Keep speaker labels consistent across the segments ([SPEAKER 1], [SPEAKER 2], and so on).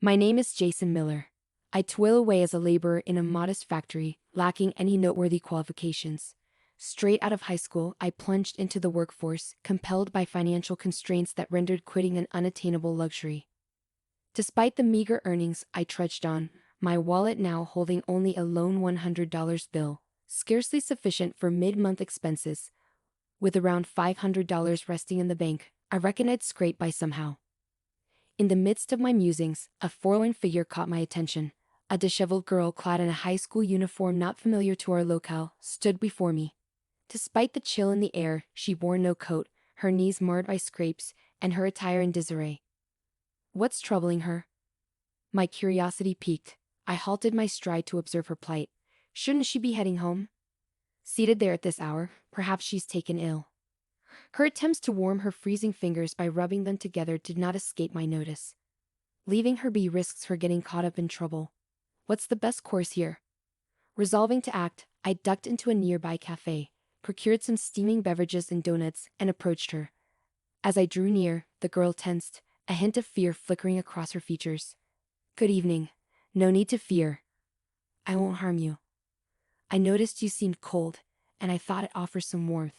[SPEAKER 1] My name is Jason Miller. I toil away as a laborer in a modest factory, lacking any noteworthy qualifications. Straight out of high school, I plunged into the workforce, compelled by financial constraints that rendered quitting an unattainable luxury. Despite the meager earnings, I trudged on, my wallet now holding only a lone $100 bill, scarcely sufficient for mid-month expenses. With around $500 resting in the bank, I reckoned I'd scrape by somehow. In the midst of my musings, a forlorn figure caught my attention. A disheveled girl clad in a high school uniform not familiar to our locale stood before me. Despite the chill in the air, she wore no coat, her knees marred by scrapes, and her attire in disarray. What's troubling her? My curiosity piqued. I halted my stride to observe her plight. Shouldn't she be heading home? Seated there at this hour, perhaps she's taken ill. Her attempts to warm her freezing fingers by rubbing them together did not escape my notice. Leaving her be risks her getting caught up in trouble. What's the best course here? Resolving to act, I ducked into a nearby cafe, procured some steaming beverages and donuts, and approached her. As I drew near, the girl tensed, a hint of fear flickering across her features. Good evening. No need to fear. I won't harm you. I noticed you seemed cold, and I thought it offers some warmth.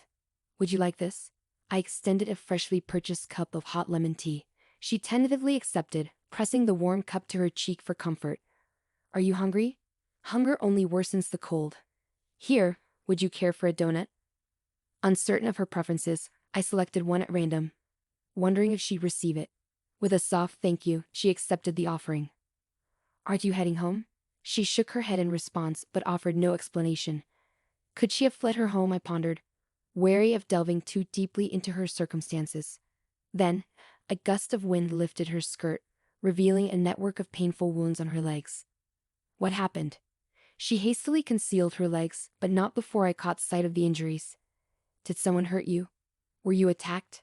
[SPEAKER 1] Would you like this? I extended a freshly purchased cup of hot lemon tea. She tentatively accepted, pressing the warm cup to her cheek for comfort. Are you hungry? Hunger only worsens the cold. Here, would you care for a donut? Uncertain of her preferences, I selected one at random, wondering if she'd receive it. With a soft thank you, she accepted the offering. Aren't you heading home? She shook her head in response but offered no explanation. Could she have fled her home, I pondered, wary of delving too deeply into her circumstances. Then, a gust of wind lifted her skirt, revealing a network of painful wounds on her legs. What happened? She hastily concealed her legs, but not before I caught sight of the injuries. Did someone hurt you? Were you attacked?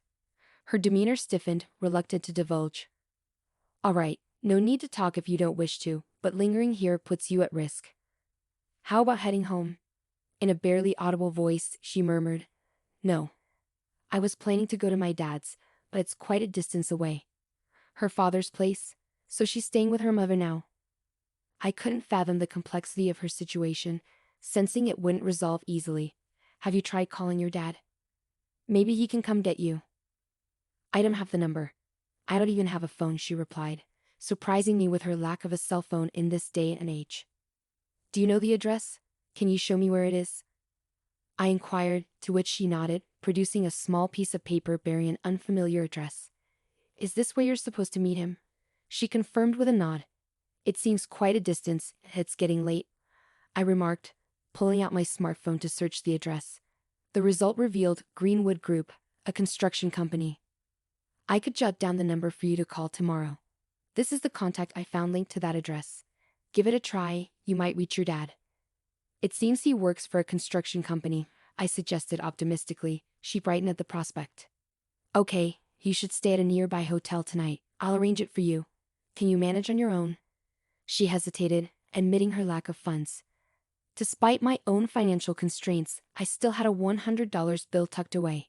[SPEAKER 1] Her demeanor stiffened, reluctant to divulge. All right, no need to talk if you don't wish to, but lingering here puts you at risk. How about heading home? In a barely audible voice, she murmured. No. I was planning to go to my dad's, but it's quite a distance away. Her father's place, so she's staying with her mother now. I couldn't fathom the complexity of her situation, sensing it wouldn't resolve easily. Have you tried calling your dad? Maybe he can come get you. I don't have the number. I don't even have a phone, she replied, surprising me with her lack of a cell phone in this day and age. Do you know the address? Can you show me where it is? I inquired, to which she nodded, producing a small piece of paper bearing an unfamiliar address. Is this where you're supposed to meet him? She confirmed with a nod. It seems quite a distance, it's getting late, I remarked, pulling out my smartphone to search the address. The result revealed Greenwood Group, a construction company. I could jot down the number for you to call tomorrow. This is the contact I found linked to that address. Give it a try, you might reach your dad. It seems he works for a construction company, I suggested optimistically. She brightened at the prospect. Okay, you should stay at a nearby hotel tonight. I'll arrange it for you. Can you manage on your own? She hesitated, admitting her lack of funds. Despite my own financial constraints, I still had a $100 bill tucked away.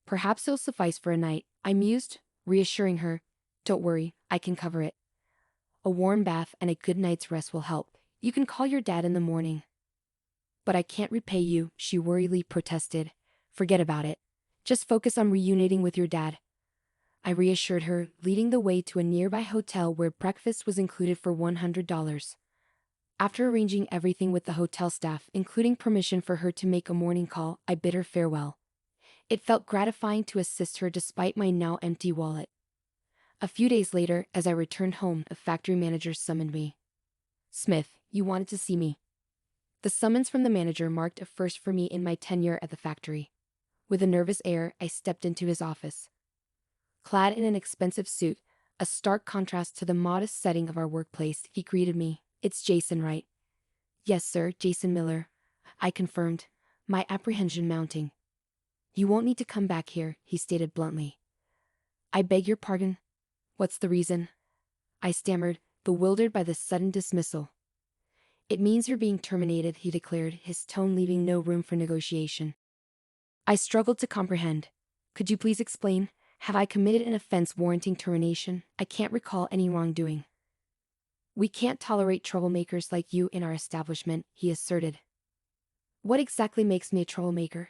[SPEAKER 1] Perhaps it'll suffice for a night, I mused, reassuring her. Don't worry, I can cover it. A warm bath and a good night's rest will help. You can call your dad in the morning. But I can't repay you, she worriedly protested. Forget about it. Just focus on reuniting with your dad. I reassured her, leading the way to a nearby hotel where breakfast was included for $100. After arranging everything with the hotel staff, including permission for her to make a morning call, I bid her farewell. It felt gratifying to assist her despite my now empty wallet. A few days later, as I returned home, a factory manager summoned me. Smith, you wanted to see me. The summons from the manager marked a first for me in my tenure at the factory. With a nervous air, I stepped into his office. Clad in an expensive suit, a stark contrast to the modest setting of our workplace, he greeted me. It's Jason, right? Yes, sir, Jason Miller, I confirmed, my apprehension mounting. You won't need to come back here, he stated bluntly. I beg your pardon? What's the reason? I stammered, bewildered by this sudden dismissal. It means you're being terminated, he declared, his tone leaving no room for negotiation. I struggled to comprehend. Could you please explain? Have I committed an offense warranting termination? I can't recall any wrongdoing. We can't tolerate troublemakers like you in our establishment, he asserted. What exactly makes me a troublemaker?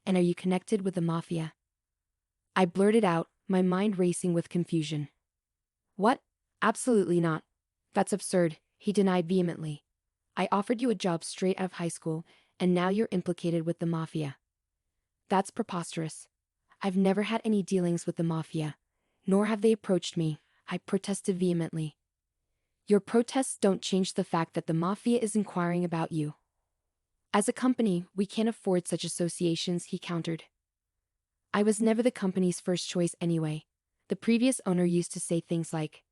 [SPEAKER 1] And are you connected with the mafia? I blurted out, my mind racing with confusion. What? Absolutely not. That's absurd, he denied vehemently. I offered you a job straight out of high school, and now you're implicated with the mafia. That's preposterous. I've never had any dealings with the mafia, nor have they approached me, I protested vehemently. Your protests don't change the fact that the mafia is inquiring about you. As a company, we can't afford such associations, he countered. I was never the company's first choice anyway. The previous owner used to say things like,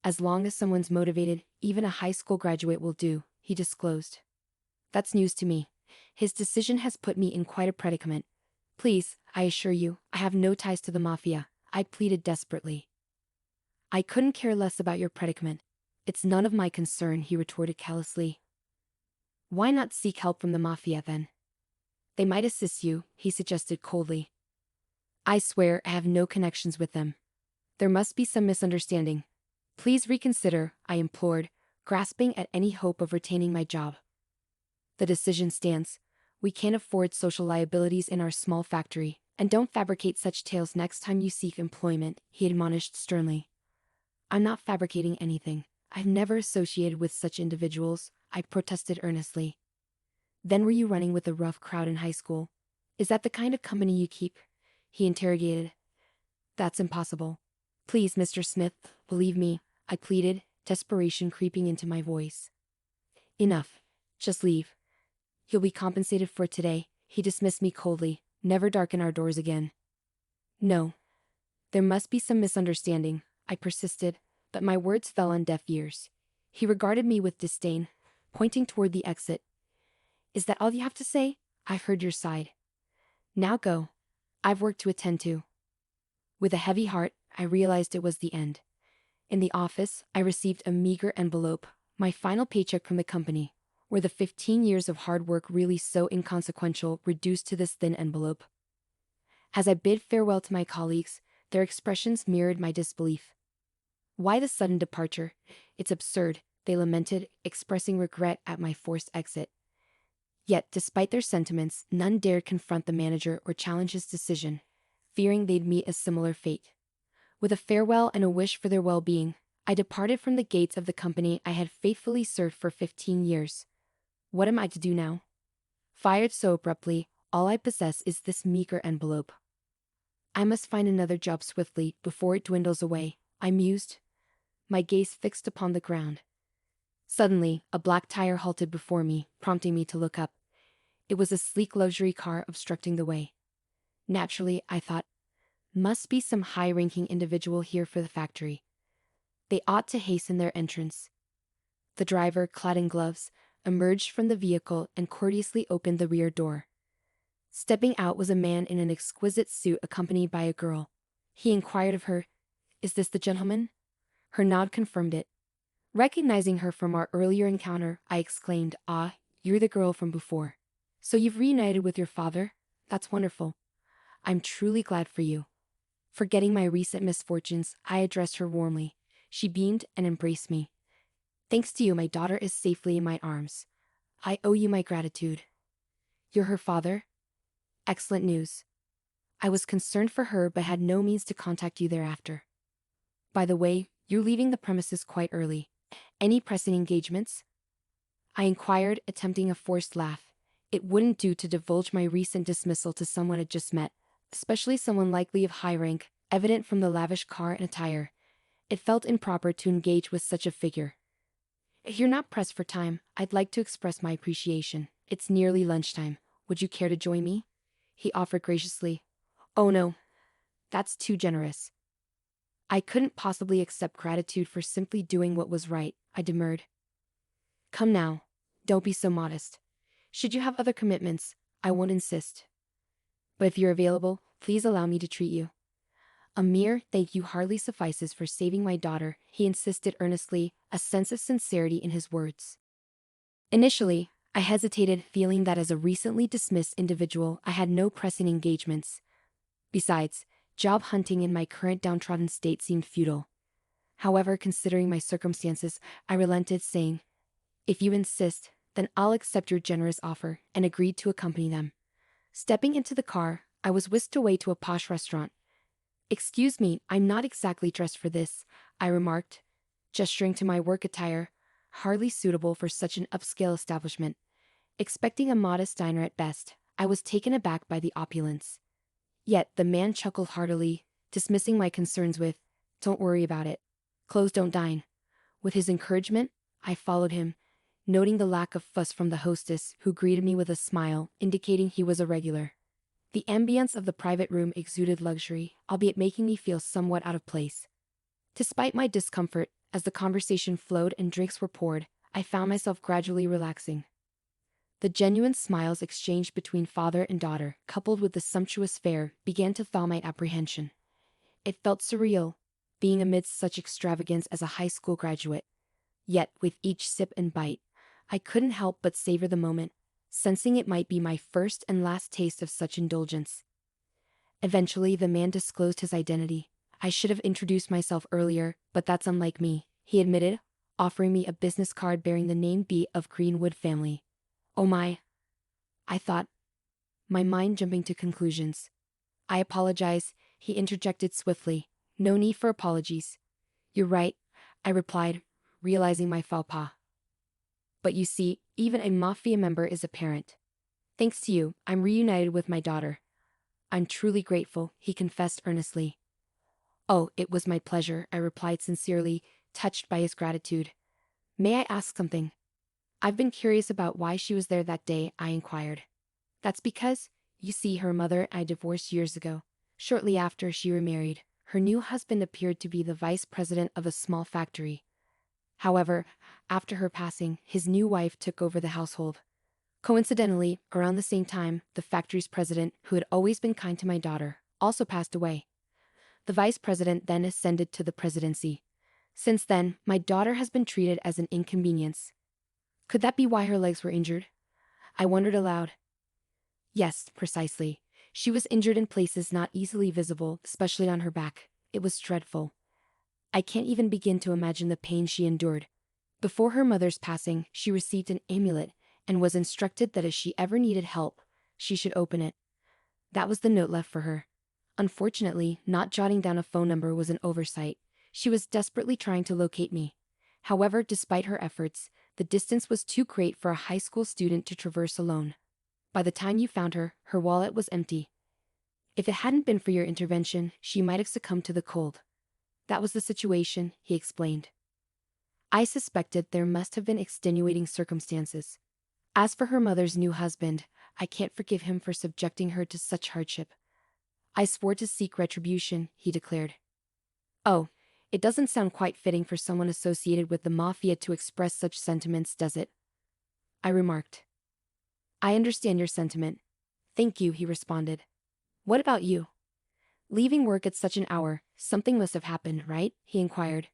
[SPEAKER 1] as long as someone's motivated, even a high school graduate will do, he disclosed. That's news to me. His decision has put me in quite a predicament. Please, I assure you, I have no ties to the mafia, I pleaded desperately. I couldn't care less about your predicament. It's none of my concern, he retorted callously. Why not seek help from the mafia then? They might assist you, he suggested coldly. I swear I have no connections with them. There must be some misunderstanding. Please reconsider, I implored, grasping at any hope of retaining my job. The decision stands. We can't afford social liabilities in our small factory, and don't fabricate such tales next time you seek employment, he admonished sternly. I'm not fabricating anything. I've never associated with such individuals, I protested earnestly. Then were you running with a rough crowd in high school? Is that the kind of company you keep? He interrogated. That's impossible. Please, Mr. Smith, believe me, I pleaded, desperation creeping into my voice. Enough. Just leave. You'll be compensated for today, he dismissed me coldly, never darken our doors again. No. There must be some misunderstanding, I persisted, but my words fell on deaf ears. He regarded me with disdain, pointing toward the exit. Is that all you have to say? I heard your side. Now go. I've work to attend to. With a heavy heart, I realized it was the end. In the office, I received a meager envelope, my final paycheck from the company. Were the 15 years of hard work really so inconsequential, reduced to this thin envelope? As I bid farewell to my colleagues, their expressions mirrored my disbelief. Why the sudden departure? It's absurd, they lamented, expressing regret at my forced exit. Yet, despite their sentiments, none dared confront the manager or challenge his decision, fearing they'd meet a similar fate. With a farewell and a wish for their well-being, I departed from the gates of the company I had faithfully served for 15 years. What am I to do now? Fired so abruptly, all I possess is this meager envelope. I must find another job swiftly before it dwindles away, I mused, my gaze fixed upon the ground. Suddenly, a black tire halted before me, prompting me to look up. It was a sleek luxury car obstructing the way. Naturally, I thought, must be some high-ranking individual here for the factory. They ought to hasten their entrance. The driver, clad in gloves, emerged from the vehicle and courteously opened the rear door. Stepping out was a man in an exquisite suit accompanied by a girl. He inquired of her, "Is this the gentleman?" Her nod confirmed it. Recognizing her from our earlier encounter, I exclaimed, "Ah, you're the girl from before. So you've reunited with your father? That's wonderful. I'm truly glad for you." Forgetting my recent misfortunes, I addressed her warmly. She beamed and embraced me. "Thanks to you, my daughter is safely in my arms. I owe you my gratitude." "You're her father?" Excellent news. I was concerned for her but had no means to contact you thereafter. By the way, you're leaving the premises quite early. Any pressing engagements? I inquired, attempting a forced laugh. It wouldn't do to divulge my recent dismissal to someone I'd just met, especially someone likely of high rank, evident from the lavish car and attire. It felt improper to engage with such a figure. "If you're not pressed for time, I'd like to express my appreciation. It's nearly lunchtime. Would you care to join me?" He offered graciously. "Oh no. That's too generous." I couldn't possibly accept gratitude for simply doing what was right, I demurred. "Come now. Don't be so modest. Should you have other commitments, I won't insist. But if you're available, please allow me to treat you." "A mere thank you hardly suffices for saving my daughter," he insisted earnestly, a sense of sincerity in his words. Initially, I hesitated, feeling that as a recently dismissed individual I had no pressing engagements. Besides, job hunting in my current downtrodden state seemed futile. However, considering my circumstances, I relented, saying, "If you insist, then I'll accept your generous offer," and agreed to accompany them. Stepping into the car, I was whisked away to a posh restaurant. "Excuse me, I'm not exactly dressed for this," I remarked, gesturing to my work attire, hardly suitable for such an upscale establishment. Expecting a modest diner at best, I was taken aback by the opulence. Yet the man chuckled heartily, dismissing my concerns with, "Don't worry about it. Clothes don't dine." With his encouragement, I followed him, noting the lack of fuss from the hostess, who greeted me with a smile, indicating he was a regular. The ambience of the private room exuded luxury, albeit making me feel somewhat out of place. Despite my discomfort, as the conversation flowed and drinks were poured, I found myself gradually relaxing. The genuine smiles exchanged between father and daughter, coupled with the sumptuous fare, began to thaw my apprehension. It felt surreal, being amidst such extravagance as a high school graduate. Yet, with each sip and bite, I couldn't help but savor the moment, sensing it might be my first and last taste of such indulgence. Eventually, the man disclosed his identity. "I should have introduced myself earlier, but that's unlike me," he admitted, offering me a business card bearing the name B of Greenwood family. "Oh my," I thought, my mind jumping to conclusions. "I apologize," he interjected swiftly. "No need for apologies." "You're right," I replied, realizing my faux pas. "But you see, even a mafia member is a parent. Thanks to you, I'm reunited with my daughter." "I'm truly grateful," he confessed earnestly. "Oh, it was my pleasure," I replied sincerely, touched by his gratitude. "May I ask something?" "I've been curious about why she was there that day," I inquired. "That's because, you see, her mother and I divorced years ago. Shortly after she remarried, her new husband appeared to be the vice president of a small factory. However, after her passing, his new wife took over the household. Coincidentally, around the same time, the factory's president, who had always been kind to my daughter, also passed away. The vice president then ascended to the presidency. Since then, my daughter has been treated as an inconvenience." "Could that be why her legs were injured?" I wondered aloud. "Yes, precisely. She was injured in places not easily visible, especially on her back. It was dreadful. I can't even begin to imagine the pain she endured. Before her mother's passing, she received an amulet, and was instructed that if she ever needed help, she should open it. That was the note left for her. Unfortunately, not jotting down a phone number was an oversight. She was desperately trying to locate me. However, despite her efforts, the distance was too great for a high school student to traverse alone. By the time you found her, her wallet was empty. If it hadn't been for your intervention, she might have succumbed to the cold." "That was the situation," he explained. I suspected there must have been extenuating circumstances. As for her mother's new husband, I can't forgive him for subjecting her to such hardship. "I swore to seek retribution," he declared. "Oh, it doesn't sound quite fitting for someone associated with the mafia to express such sentiments, does it?" I remarked. "I understand your sentiment. Thank you," he responded. "What about you? Leaving work at such an hour, something must have happened, right?" he inquired.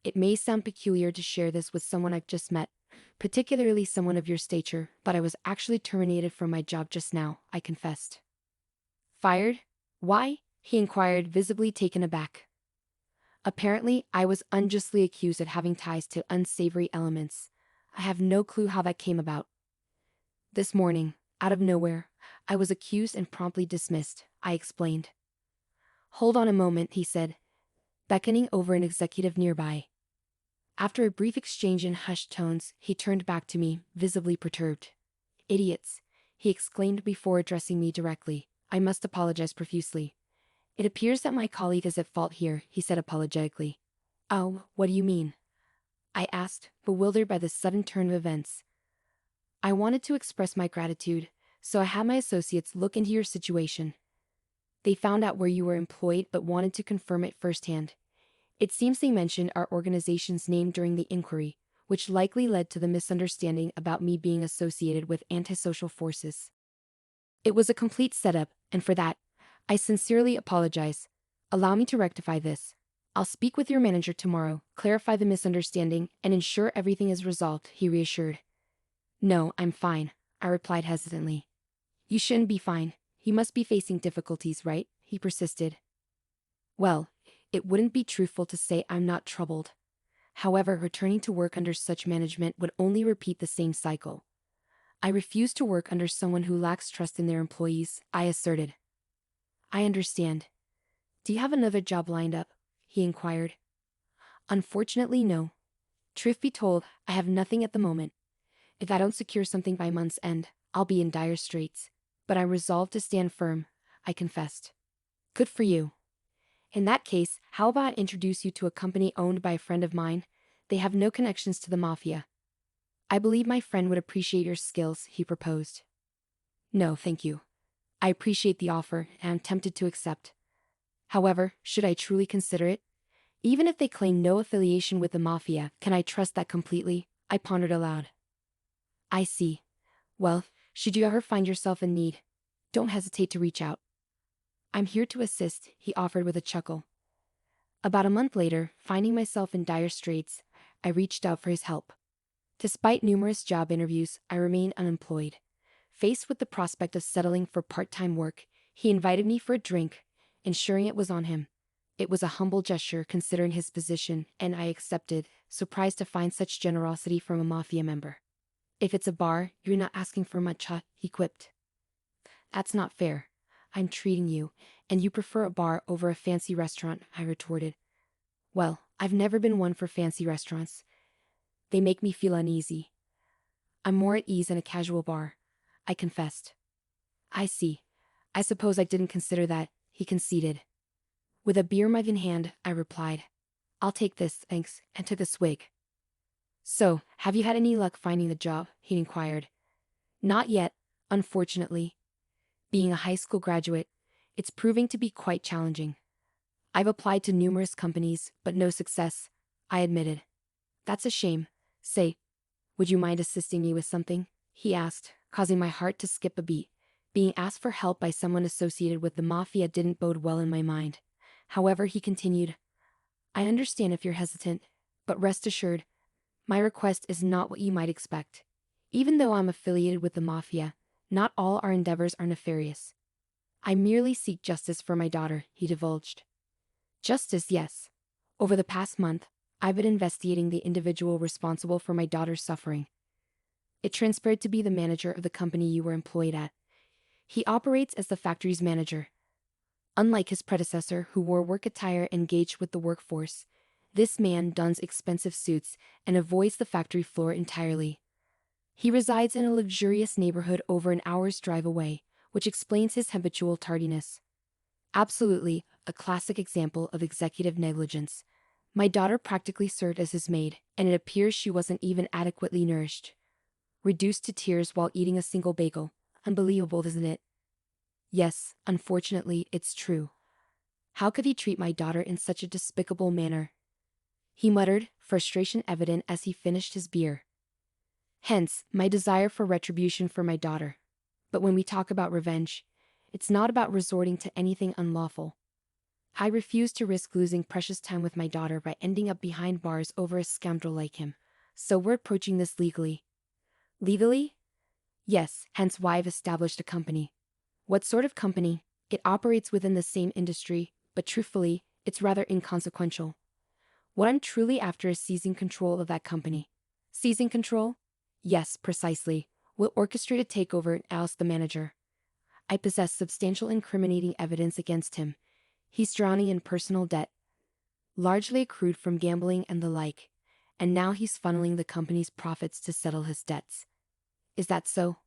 [SPEAKER 1] "It may sound peculiar to share this with someone I've just met, particularly someone of your stature, but I was actually terminated from my job just now," I confessed. "Fired? Why?" he inquired, visibly taken aback. "Apparently, I was unjustly accused of having ties to unsavory elements. I have no clue how that came about. This morning, out of nowhere, I was accused and promptly dismissed," I explained. "Hold on a moment," he said, beckoning over an executive nearby. After a brief exchange in hushed tones, he turned back to me, visibly perturbed. "Idiots," he exclaimed before addressing me directly. "I must apologize profusely. It appears that my colleague is at fault here," he said apologetically. "Oh, what do you mean?" I asked, bewildered by the sudden turn of events. "I wanted to express my gratitude, so I had my associates look into your situation. They found out where you were employed but wanted to confirm it firsthand. It seems they mentioned our organization's name during the inquiry, which likely led to the misunderstanding about me being associated with antisocial forces. It was a complete setup, and for that, I sincerely apologize. Allow me to rectify this. I'll speak with your manager tomorrow, clarify the misunderstanding, and ensure everything is resolved," he reassured. "No, I'm fine," I replied hesitantly. "You shouldn't be fine. You must be facing difficulties, right?" he persisted. "Well, It wouldn't be truthful to say I'm not troubled. However, returning to work under such management would only repeat the same cycle. I refuse to work under someone who lacks trust in their employees, I asserted. I understand. Do you have another job lined up? He inquired. Unfortunately, no. Truth be told, I have nothing at the moment. If I don't secure something by month's end, I'll be in dire straits. But I'm resolved to stand firm, I confessed. Good for you. In that case, how about I introduce you to a company owned by a friend of mine? They have no connections to the mafia. I believe my friend would appreciate your skills, he proposed. No, thank you. I appreciate the offer, and I'm tempted to accept. However, should I truly consider it? Even if they claim no affiliation with the mafia, can I trust that completely? I pondered aloud. I see. Well, should you ever find yourself in need, don't hesitate to reach out. I'm here to assist, he offered with a chuckle. About a month later, finding myself in dire straits, I reached out for his help. Despite numerous job interviews, I remained unemployed. Faced with the prospect of settling for part-time work, he invited me for a drink, ensuring it was on him. It was a humble gesture considering his position, and I accepted, surprised to find such generosity from a mafia member. If it's a bar, you're not asking for much, huh? He quipped. That's not fair. I'm treating you, and you prefer a bar over a fancy restaurant, I retorted. Well, I've never been one for fancy restaurants. They make me feel uneasy. I'm more at ease in a casual bar, I confessed. I see. I suppose I didn't consider that, he conceded. With a beer mug in hand, I replied. I'll take this, thanks, and took a swig. So, have you had any luck finding the job? He inquired. Not yet, unfortunately. Being a high school graduate, it's proving to be quite challenging. I've applied to numerous companies, but no success, I admitted. That's a shame. Say, would you mind assisting me with something? He asked, causing my heart to skip a beat. Being asked for help by someone associated with the mafia didn't bode well in my mind. However, he continued, I understand if you're hesitant, but rest assured, my request is not what you might expect. Even though I'm affiliated with the mafia, not all our endeavors are nefarious. I merely seek justice for my daughter, he divulged. Justice, yes. Over the past month, I've been investigating the individual responsible for my daughter's suffering. It transpired to be the manager of the company you were employed at. He operates as the factory's manager. Unlike his predecessor, who wore work attire and engaged with the workforce, this man dons expensive suits and avoids the factory floor entirely. He resides in a luxurious neighborhood over an hour's drive away, which explains his habitual tardiness. Absolutely, a classic example of executive negligence. My daughter practically served as his maid, and it appears she wasn't even adequately nourished. Reduced to tears while eating a single bagel. Unbelievable, isn't it? Yes, unfortunately, it's true. How could he treat my daughter in such a despicable manner? He muttered, frustration evident as he finished his beer. Hence, my desire for retribution for my daughter. But when we talk about revenge, it's not about resorting to anything unlawful. I refuse to risk losing precious time with my daughter by ending up behind bars over a scoundrel like him. So we're approaching this legally. Legally? Yes, hence why I've established a company. What sort of company? It operates within the same industry, but truthfully, it's rather inconsequential. What I'm truly after is seizing control of that company. Seizing control? Yes, precisely. We'll orchestrate a takeover and oust the manager. I possess substantial incriminating evidence against him. He's drowning in personal debt, largely accrued from gambling and the like, and now he's funneling the company's profits to settle his debts. Is that so?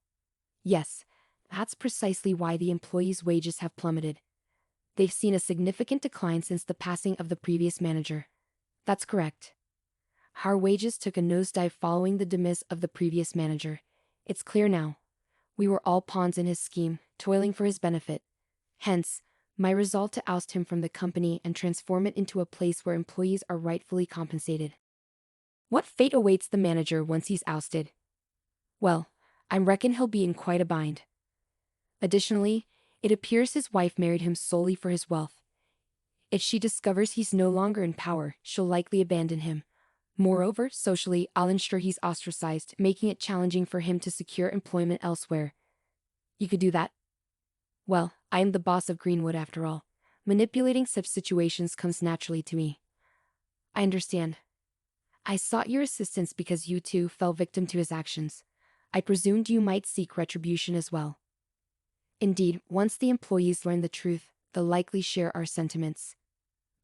[SPEAKER 1] Yes, that's precisely why the employees' wages have plummeted. They've seen a significant decline since the passing of the previous manager. That's correct. Our wages took a nosedive following the demise of the previous manager. It's clear now. We were all pawns in his scheme, toiling for his benefit. Hence, my resolve to oust him from the company and transform it into a place where employees are rightfully compensated. What fate awaits the manager once he's ousted? Well, I reckon he'll be in quite a bind. Additionally, it appears his wife married him solely for his wealth. If she discovers he's no longer in power, she'll likely abandon him. Moreover, socially, I'll ensure he's ostracized, making it challenging for him to secure employment elsewhere. You could do that? Well, I am the boss of Greenwood after all. Manipulating such situations comes naturally to me. I understand. I sought your assistance because you too fell victim to his actions. I presumed you might seek retribution as well. Indeed, once the employees learn the truth, they'll likely share our sentiments.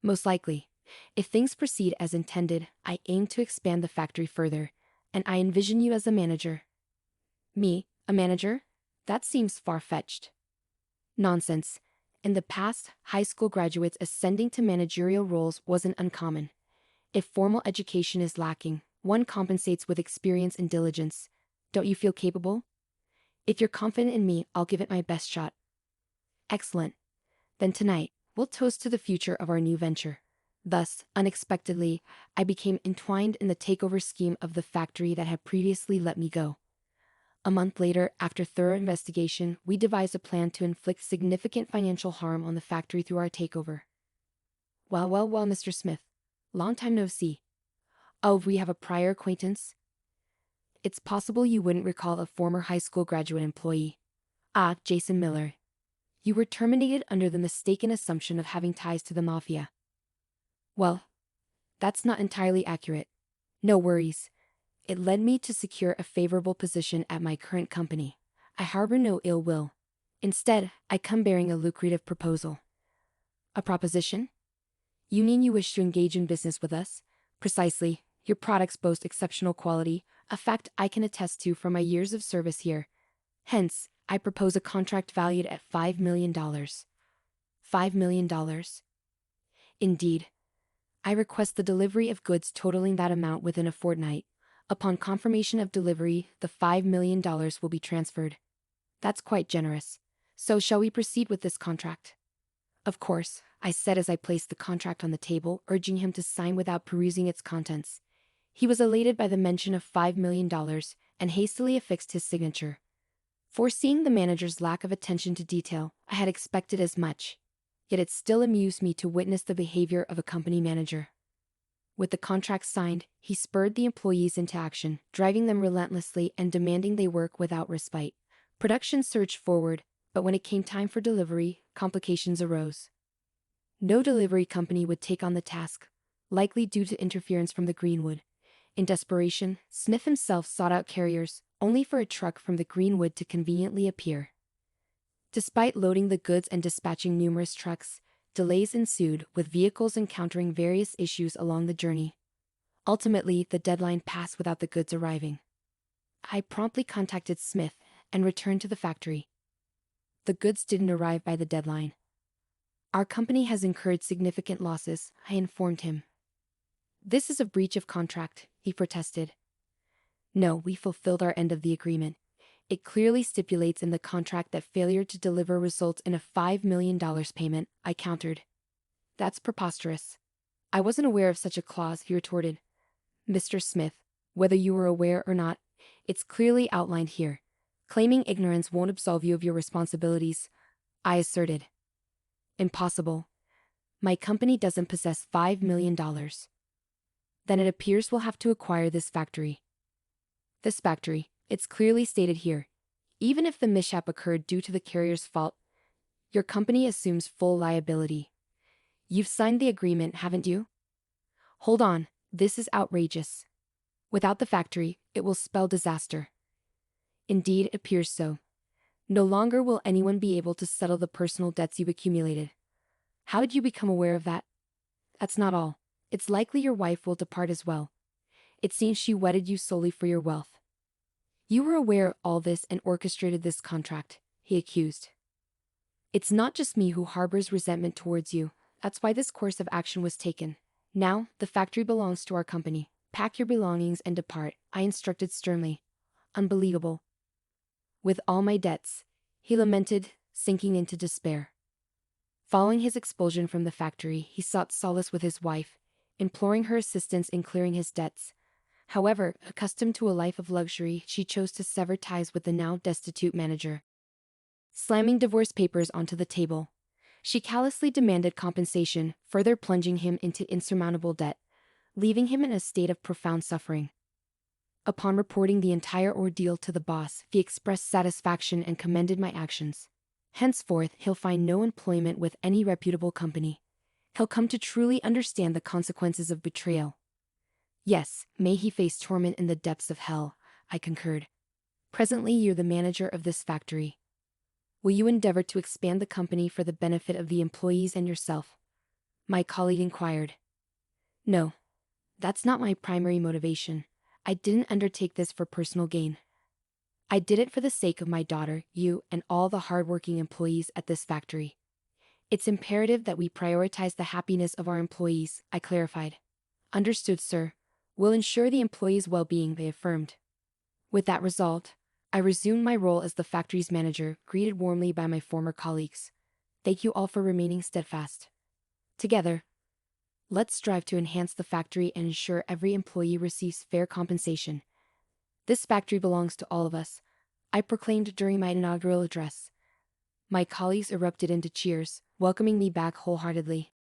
[SPEAKER 1] Most likely. If things proceed as intended, I aim to expand the factory further, and I envision you as a manager. Me, a manager? That seems far-fetched. Nonsense. In the past, high school graduates ascending to managerial roles wasn't uncommon. If formal education is lacking, one compensates with experience and diligence. Don't you feel capable? If you're confident in me, I'll give it my best shot. Excellent. Then tonight, we'll toast to the future of our new venture. Thus, unexpectedly, I became entwined in the takeover scheme of the factory that had previously let me go. A month later, after thorough investigation, we devised a plan to inflict significant financial harm on the factory through our takeover. Well, Mr. Smith. Long time no see. Oh, we have a prior acquaintance? It's possible you wouldn't recall a former high school graduate employee. Ah, Jason Miller. You were terminated under the mistaken assumption of having ties to the mafia. Well, that's not entirely accurate. No worries. It led me to secure a favorable position at my current company. I harbor no ill will. Instead, I come bearing a lucrative proposal. A proposition? You mean you wish to engage in business with us? Precisely. Your products boast exceptional quality, a fact I can attest to from my years of service here. Hence, I propose a contract valued at $5 million. $5 million? Indeed. I request the delivery of goods totaling that amount within a fortnight. Upon confirmation of delivery, the $5 million will be transferred. That's quite generous. So shall we proceed with this contract? Of course, I said as I placed the contract on the table, urging him to sign without perusing its contents. He was elated by the mention of $5 million and hastily affixed his signature. Foreseeing the manager's lack of attention to detail, I had expected as much. Yet it still amused me to witness the behavior of a company manager. With the contract signed, he spurred the employees into action, driving them relentlessly and demanding they work without respite. Production surged forward, but when it came time for delivery, complications arose. No delivery company would take on the task, likely due to interference from the Greenwood. In desperation, Smith himself sought out carriers, only for a truck from the Greenwood to conveniently appear. Despite loading the goods and dispatching numerous trucks, delays ensued, with vehicles encountering various issues along the journey. Ultimately, the deadline passed without the goods arriving. I promptly contacted Smith and returned to the factory. The goods didn't arrive by the deadline. Our company has incurred significant losses, I informed him. This is a breach of contract, he protested. No, we fulfilled our end of the agreement. It clearly stipulates in the contract that failure to deliver results in a $5 million payment, I countered. That's preposterous. I wasn't aware of such a clause, he retorted. Mr. Smith, whether you were aware or not, it's clearly outlined here. Claiming ignorance won't absolve you of your responsibilities, I asserted. Impossible. My company doesn't possess $5 million. Then it appears we'll have to acquire this factory. This factory, it's clearly stated here. Even if the mishap occurred due to the carrier's fault, your company assumes full liability. You've signed the agreement, haven't you? Hold on, this is outrageous. Without the factory, it will spell disaster. Indeed, it appears so. No longer will anyone be able to settle the personal debts you've accumulated. How did you become aware of that? That's not all. It's likely your wife will depart as well. It seems she wedded you solely for your wealth. You were aware of all this and orchestrated this contract, he accused. It's not just me who harbors resentment towards you. That's why this course of action was taken. Now, the factory belongs to our company. Pack your belongings and depart, I instructed sternly. Unbelievable. With all my debts, he lamented, sinking into despair. Following his expulsion from the factory, he sought solace with his wife, imploring her assistance in clearing his debts. However, accustomed to a life of luxury, she chose to sever ties with the now destitute manager. Slamming divorce papers onto the table, she callously demanded compensation, further plunging him into insurmountable debt, leaving him in a state of profound suffering. Upon reporting the entire ordeal to the boss, he expressed satisfaction and commended my actions. Henceforth, he'll find no employment with any reputable company. He'll come to truly understand the consequences of betrayal. Yes, may he face torment in the depths of hell, I concurred. Presently you're the manager of this factory. Will you endeavor to expand the company for the benefit of the employees and yourself? My colleague inquired. No. That's not my primary motivation. I didn't undertake this for personal gain. I did it for the sake of my daughter, you, and all the hardworking employees at this factory. It's imperative that we prioritize the happiness of our employees, I clarified. Understood, sir. We'll ensure the employees' well-being, they affirmed. With that result, I resumed my role as the factory's manager, greeted warmly by my former colleagues. Thank you all for remaining steadfast. Together, let's strive to enhance the factory and ensure every employee receives fair compensation. This factory belongs to all of us, I proclaimed during my inaugural address. My colleagues erupted into cheers, welcoming me back wholeheartedly.